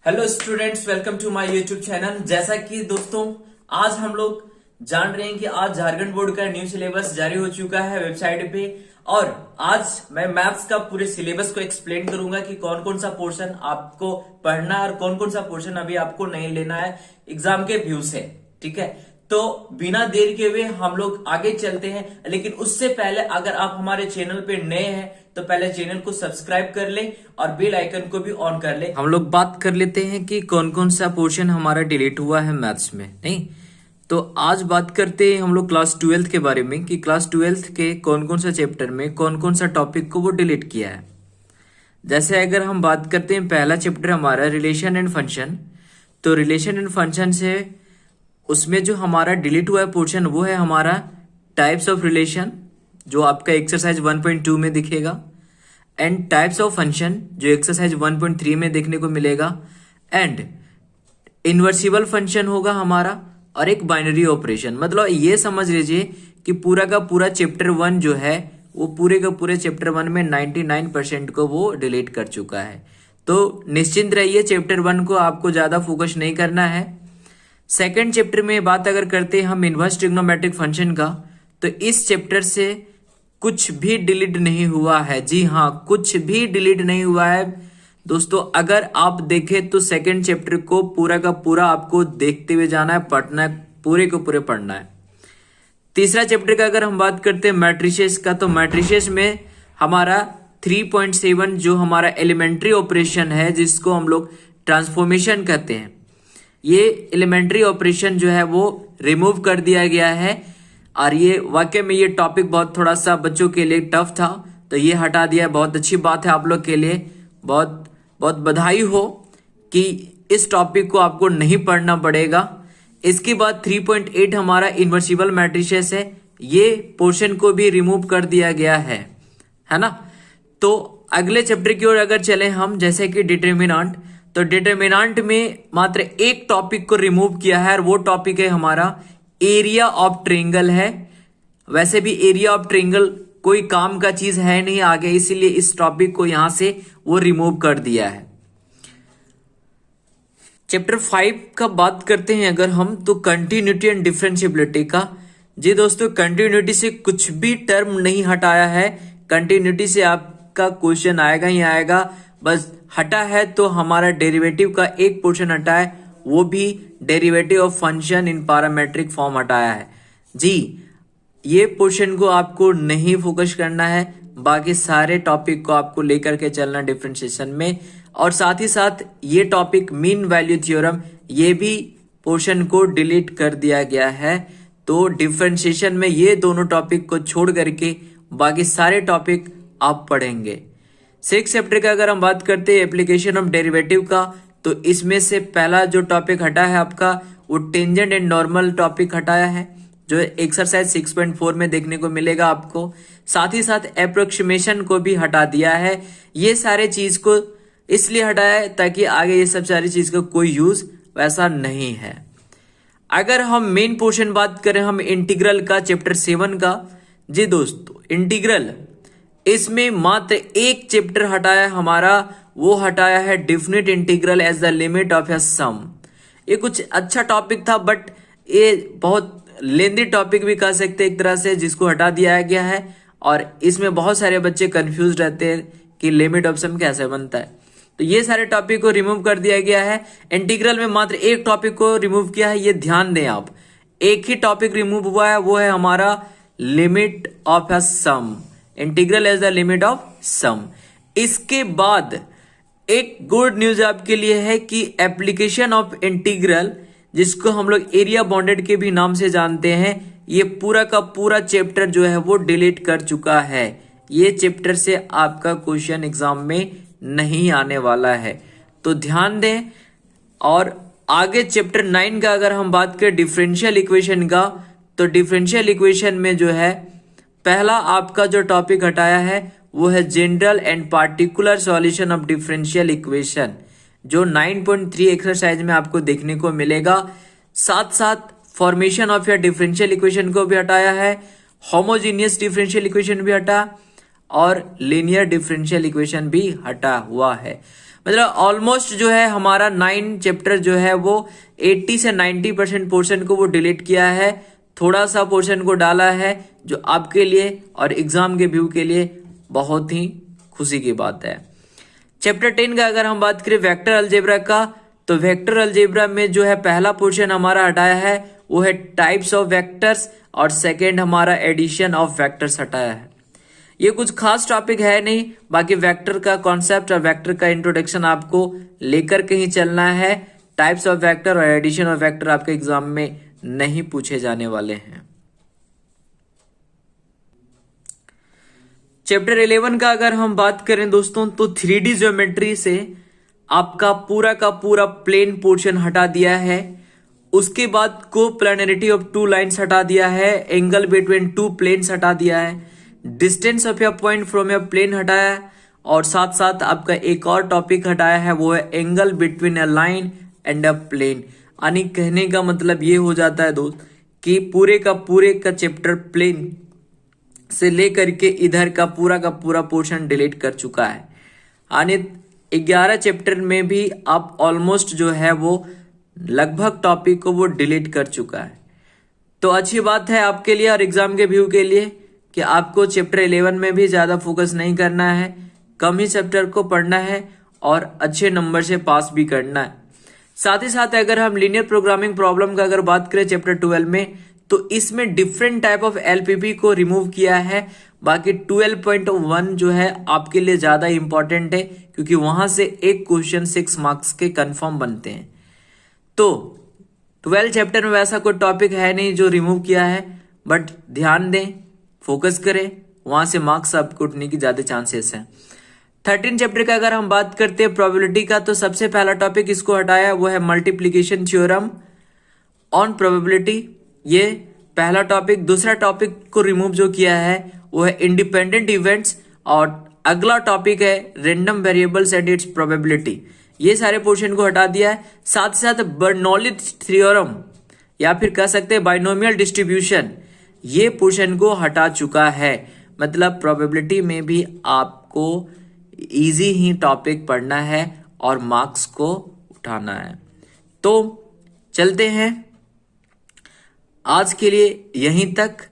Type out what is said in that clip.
Hello students, welcome to my YouTube channel. जैसा कि दोस्तों आज हम लोग जान रहे हैं कि आज झारखंड बोर्ड का न्यू सिलेबस जारी हो चुका है वेबसाइट पे, और आज मैं मैथ्स का पूरे सिलेबस को एक्सप्लेन करूंगा कि कौन कौन सा पोर्शन आपको पढ़ना है और कौन कौन सा पोर्शन अभी आपको नहीं लेना है एग्जाम के व्यू से। ठीक है, तो बिना देर के हुए हम लोग आगे चलते हैं। लेकिन उससे पहले अगर आप हमारे चैनल पे नए हैं तो पहले चैनल को सब्सक्राइब कर लें और बेल आइकन को भी ऑन कर लें। हम लोग बात कर लेते हैं कि कौन कौन सा पोर्शन हमारा डिलीट हुआ है मैथ्स में। नहीं तो आज बात करते हैं हम लोग क्लास 12th के बारे में कि क्लास 12th के कौन कौन सा चैप्टर में कौन कौन सा टॉपिक को वो डिलीट किया है। जैसे अगर हम बात करते हैं पहला चैप्टर हमारा रिलेशन एंड फंक्शन, तो रिलेशन एंड फंक्शन से उसमें जो हमारा डिलीट हुआ है पोर्शन वो है हमारा टाइप्स ऑफ रिलेशन, जो आपका एक्सरसाइज 1.2 में दिखेगा, एंड टाइप्स ऑफ फंक्शन जो एक्सरसाइज 1.3 में देखने को मिलेगा, एंड इन्वर्सिबल फंक्शन होगा हमारा, और एक बाइनरी ऑपरेशन। मतलब ये समझ लीजिए कि पूरा का पूरा चैप्टर 1 जो है वो पूरे का पूरे चैप्टर 1 में 99% को वो डिलीट कर चुका है। तो निश्चिंत रहिए, चैप्टर 1 को आपको ज्यादा फोकस नहीं करना है। सेकेंड चैप्टर में बात अगर करते हैं हम इनवर्स ट्रिग्नोमेट्रिक फंक्शन का, तो इस चैप्टर से कुछ भी डिलीट नहीं हुआ है। जी हाँ, कुछ भी डिलीट नहीं हुआ है दोस्तों। अगर आप देखें तो सेकेंड चैप्टर को पूरा का पूरा आपको देखते हुए जाना है, पढ़ना है, पूरे को पूरे पढ़ना है। तीसरा चैप्टर का अगर हम बात करते हैं मैट्रिसेस का, तो मैट्रिसेस में हमारा 3.7 जो हमारा एलिमेंट्री ऑपरेशन है जिसको हम लोग ट्रांसफॉर्मेशन कहते हैं, ये एलिमेंट्री ऑपरेशन जो है वो रिमूव कर दिया गया है। और ये वाकई में ये टॉपिक बहुत थोड़ा सा बच्चों के लिए टफ था, तो ये हटा दिया। बहुत अच्छी बात है आप लोग के लिए, बहुत बहुत बधाई हो कि इस टॉपिक को आपको नहीं पढ़ना पड़ेगा। इसके बाद 3.8 हमारा इन्वर्सिबल मैट्रिसेस है, ये पोर्शन को भी रिमूव कर दिया गया है ना। तो अगले चैप्टर की ओर अगर चले हम, जैसे कि डिटर्मिनेंट, तो डिटर्मिनेंट में मात्र एक टॉपिक को रिमूव किया है और वो टॉपिक है हमारा एरिया ऑफ ट्रायंगल है। वैसे भी एरिया ऑफ ट्रायंगल कोई काम का चीज है नहीं आगे, इसीलिए इस टॉपिक को यहां से वो रिमूव कर दिया है। चैप्टर 5 का बात करते हैं अगर हम, तो कंटिन्यूटी एंड डिफरेंशिएबिलिटी का। जी दोस्तों, कंटिन्यूटी से कुछ भी टर्म नहीं हटाया है। कंटिन्यूटी से आपका क्वेश्चन आएगा ही आएगा। बस हटा है तो हमारा डेरिवेटिव का एक पोर्शन हटा है, वो भी derivative of function in parametric form हटाया है। जी, ये पोर्शन को आपको नहीं फोकस करना है, बाकी सारे टॉपिक को आपको लेकर के चलना डिफरेंशिएशन में। और साथ ही साथ ये टॉपिक मीन वैल्यू थ्योरम, ये भी पोर्शन को डिलीट कर दिया गया है। तो डिफरेंशिएशन में ये दोनों टॉपिक को छोड़ करके बाकी सारे टॉपिक आप पढ़ेंगे। 6 चैप्टर का अगर हम बात करते हैं एप्लीकेशन ऑफ डेरिवेटिव का, तो इसमें से पहला जो टॉपिक हटा है आपका वो टेंजेंट एंड नॉर्मल टॉपिक हटाया है, जो एक्सरसाइज 6.4 में देखने को मिलेगा आपको। साथ ही साथ अप्रोक्सीमेशन को भी हटा दिया है। ये सारे चीज को इसलिए हटाया है ताकि आगे ये सब सारी चीज का कोई यूज वैसा नहीं है। अगर हम मेन पोर्शन बात करें हम इंटीग्रल का, चैप्टर 7 का, जी दोस्तों इंटीग्रल, इसमें मात्र एक चैप्टर हटाया हमारा, वो हटाया है definite integral as the limit of a sum. ये कुछ अच्छा टॉपिक था, बट ये बहुत लेंदी टॉपिक भी कह सकते हैं एक तरह से, जिसको हटा दिया गया है। और इसमें बहुत सारे बच्चे कंफ्यूज रहते हैं कि लिमिट ऑफ सम कैसे बनता है, तो ये सारे टॉपिक को रिमूव कर दिया गया है। इंटीग्रल में मात्र एक टॉपिक को रिमूव किया है, ये ध्यान दें आप। एक ही टॉपिक रिमूव हुआ है, वो है हमारा limit of a sum, integral as the limit of sum. इसके बाद एक गुड न्यूज आपके लिए है कि एप्लीकेशन ऑफ इंटीग्रल, जिसको हम लोग एरिया बाउंडेड के भी नाम से जानते हैं, ये पूरा का पूरा चैप्टर जो है वो डिलीट कर चुका है। ये चैप्टर से आपका क्वेश्चन एग्जाम में नहीं आने वाला है, तो ध्यान दें। और आगे चैप्टर 9 का अगर हम बात करें डिफरेंशियल इक्वेशन का, तो डिफरेंशियल इक्वेशन में जो है पहला आपका जो टॉपिक हटाया है वो है general and particular solution of differential equation, जो 9.3 एक्सरसाइज में आपको देखने को मिलेगा। साथ साथ फॉर्मेशन ऑफ या डिफरेंशियल इक्वेशन को भी हटाया है, होमोजीनियस डिफरेंशियल इक्वेशन भी हटा, और लीनियर डिफरेंशियल इक्वेशन भी हटा हुआ है। मतलब ऑलमोस्ट जो है हमारा 9 चैप्टर जो है वो 80 से 90% पोर्शन को वो डिलीट किया है, थोड़ा सा पोर्शन को डाला है, जो आपके लिए और एग्जाम के व्यू के लिए बहुत ही खुशी की बात है। चैप्टर 10 का अगर हम बात करें वेक्टर अलजेब्रा का, तो वेक्टर अलजेब्रा में जो है पहला पोर्शन हमारा हटाया है वो है टाइप्स ऑफ वेक्टर्स, और सेकेंड हमारा एडिशन ऑफ वेक्टर्स हटाया है। ये कुछ खास टॉपिक है नहीं, बाकी वेक्टर का कॉन्सेप्ट और वेक्टर का इंट्रोडक्शन आपको लेकर कहीं चलना है। टाइप्स ऑफ वेक्टर और एडिशन ऑफ वेक्टर आपके एग्जाम में नहीं पूछे जाने वाले हैं। चैप्टर 11 का अगर हम बात करें दोस्तों, तो 3D ज्योमेट्री से आपका पूरा का पूरा प्लेन पोर्शन हटा दिया है। उसके बाद कोप्लानरिटी ऑफ टू लाइंस हटा दिया है, एंगल बिटवीन टू प्लेन्स हटा दिया है, distance of a point from a plane हटाया है, और साथ साथ आपका एक और टॉपिक हटाया है वो है angle between a line and a plane. यानी कहने का मतलब ये हो जाता है दोस्त कि पूरे का चैप्टर प्लेन से लेकर के इधर का पूरा पोर्शन डिलीट कर चुका है। यानी 11 चैप्टर में भी आप ऑलमोस्ट जो है वो लगभग टॉपिक को वो डिलीट कर चुका है। तो अच्छी बात है आपके लिए और एग्जाम के व्यू के लिए कि आपको चैप्टर 11 में भी ज्यादा फोकस नहीं करना है, कम ही चैप्टर को पढ़ना है और अच्छे नंबर से पास भी करना है। साथ ही साथ अगर हम लीनियर प्रोग्रामिंग प्रॉब्लम का अगर बात करें चैप्टर 12 में, तो इसमें डिफरेंट टाइप ऑफ एलपीपी को रिमूव किया है। बाकी 12.1 जो है आपके लिए ज्यादा इंपॉर्टेंट है, क्योंकि वहां से एक क्वेश्चन 6 मार्क्स के कंफर्म बनते हैं। तो 12 चैप्टर में वैसा कोई टॉपिक है नहीं जो रिमूव किया है, बट ध्यान दें, फोकस करें, वहां से मार्क्स आपको उठने की ज्यादा चांसेस है। 13 चैप्टर का अगर हम बात करते हैं प्रोबेबिलिटी का, तो सबसे पहला टॉपिक इसको हटाया वो है मल्टीप्लीकेशन थ्योरम ऑन प्रोबेबिलिटी, ये पहला टॉपिक। दूसरा टॉपिक को रिमूव जो किया है वो है इंडिपेंडेंट इवेंट्स, और अगला टॉपिक है random variables and it's probability. ये सारे पोर्शन को हटा दिया है। साथ ही साथ बर्नौलीज थ्योरम या फिर कह सकते हैं बाइनोमियल डिस्ट्रीब्यूशन, ये पोर्शन को हटा चुका है। मतलब प्रोबेबिलिटी में भी आपको इजी ही टॉपिक पढ़ना है और मार्क्स को उठाना है। तो चलते हैं, आज के लिए यहीं तक।